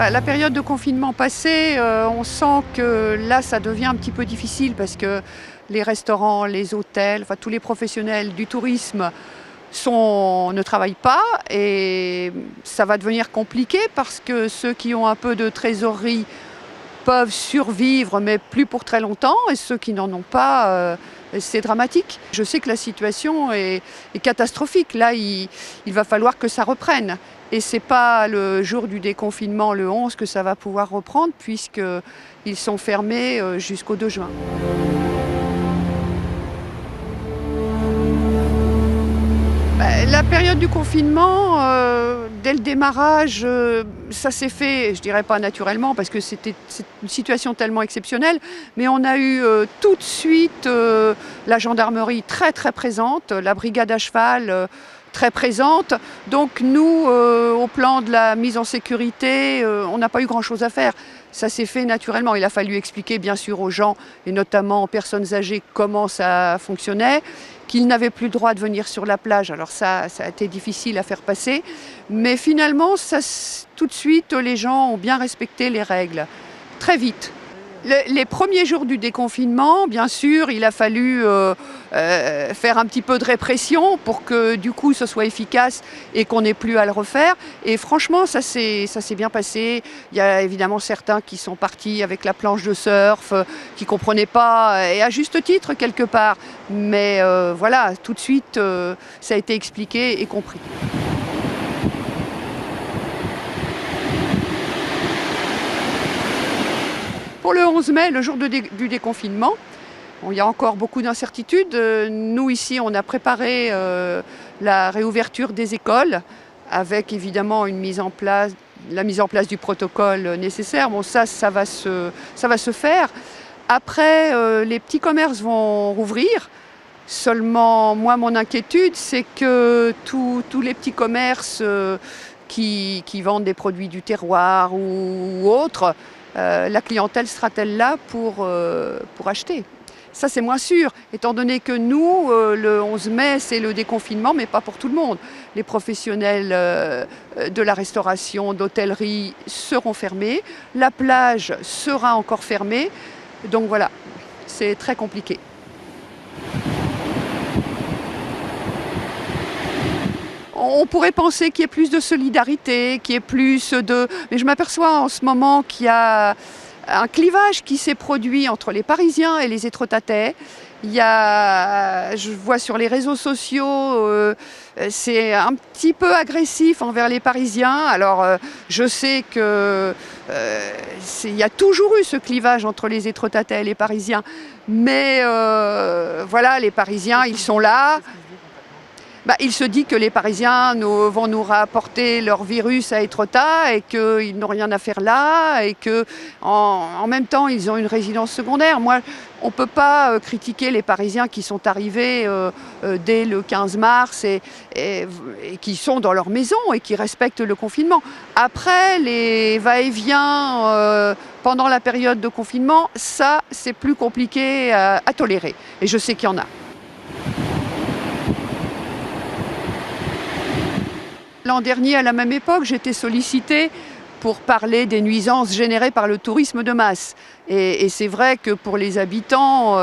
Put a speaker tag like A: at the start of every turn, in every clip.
A: La période de confinement passée, on sent que là, ça devient un petit peu difficile parce que les restaurants, les hôtels, enfin tous les professionnels du tourisme ne travaillent pas et ça va devenir compliqué parce que ceux qui ont un peu de trésorerie peuvent survivre, mais plus pour très longtemps, et ceux qui n'en ont pas, c'est dramatique. Je sais que la situation est catastrophique. Là, il va falloir que ça reprenne. Et ce n'est pas le jour du déconfinement, le 11, que ça va pouvoir reprendre, puisqu'ils sont fermés jusqu'au 2 juin. La période du confinement, dès le démarrage, ça s'est fait, je dirais pas naturellement, parce que c'est une situation tellement exceptionnelle, mais on a eu tout de suite la gendarmerie très très présente, la brigade à cheval très présente. Donc nous, au plan de la mise en sécurité, on n'a pas eu grand-chose à faire. Ça s'est fait naturellement. Il a fallu expliquer bien sûr aux gens, et notamment aux personnes âgées, comment ça fonctionnait, qu'ils n'avaient plus le droit de venir sur la plage. Alors ça a été difficile à faire passer. Mais finalement, tout de suite, les gens ont bien respecté les règles, très vite. Les premiers jours du déconfinement, bien sûr, il a fallu faire un petit peu de répression pour que du coup ce soit efficace et qu'on n'ait plus à le refaire. Et franchement, ça s'est bien passé. Il y a évidemment certains qui sont partis avec la planche de surf, qui ne comprenaient pas, et à juste titre quelque part. Mais voilà, tout de suite, ça a été expliqué et compris. Pour le 11 mai, le jour du déconfinement, il y a encore beaucoup d'incertitudes. Nous, ici, on a préparé la réouverture des écoles avec évidemment la mise en place du protocole nécessaire. Bon, ça va se faire. Après, les petits commerces vont rouvrir. Seulement, moi, mon inquiétude, c'est que tous les petits commerces qui vendent des produits du terroir ou autres, la clientèle sera-t-elle là pour acheter? Ça, c'est moins sûr, étant donné que nous, le 11 mai, c'est le déconfinement, mais pas pour tout le monde. Les professionnels de la restauration, d'hôtellerie seront fermés, la plage sera encore fermée, donc voilà, c'est très compliqué. On pourrait penser qu'il y ait plus de solidarité, qu'il y ait plus de... Mais je m'aperçois en ce moment qu'il y a un clivage qui s'est produit entre les Parisiens et les Étretattais. Je vois sur les réseaux sociaux, c'est un petit peu agressif envers les Parisiens. Alors je sais qu'il y a toujours eu ce clivage entre les Étretattais et les Parisiens. Mais voilà, les Parisiens, ils sont là. Il se dit que les Parisiens vont nous rapporter leur virus à Étretat et qu'ils n'ont rien à faire là et qu'en même temps, ils ont une résidence secondaire. Moi, on ne peut pas critiquer les Parisiens qui sont arrivés dès le 15 mars et qui sont dans leur maison et qui respectent le confinement. Après, les va-et-vient pendant la période de confinement, ça, c'est plus compliqué à tolérer. Et je sais qu'il y en a. L'an dernier, à la même époque, j'étais sollicitée pour parler des nuisances générées par le tourisme de masse. Et c'est vrai que pour les habitants,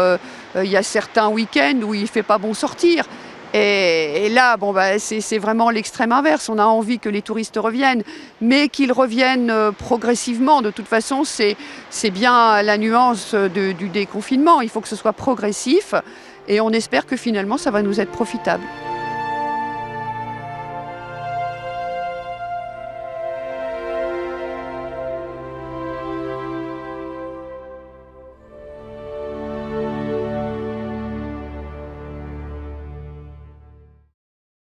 A: il y a certains week-ends où il ne fait pas bon sortir. Et là, c'est vraiment l'extrême inverse. On a envie que les touristes reviennent, mais qu'ils reviennent progressivement. De toute façon, c'est bien la nuance du déconfinement. Il faut que ce soit progressif et on espère que finalement, ça va nous être profitable.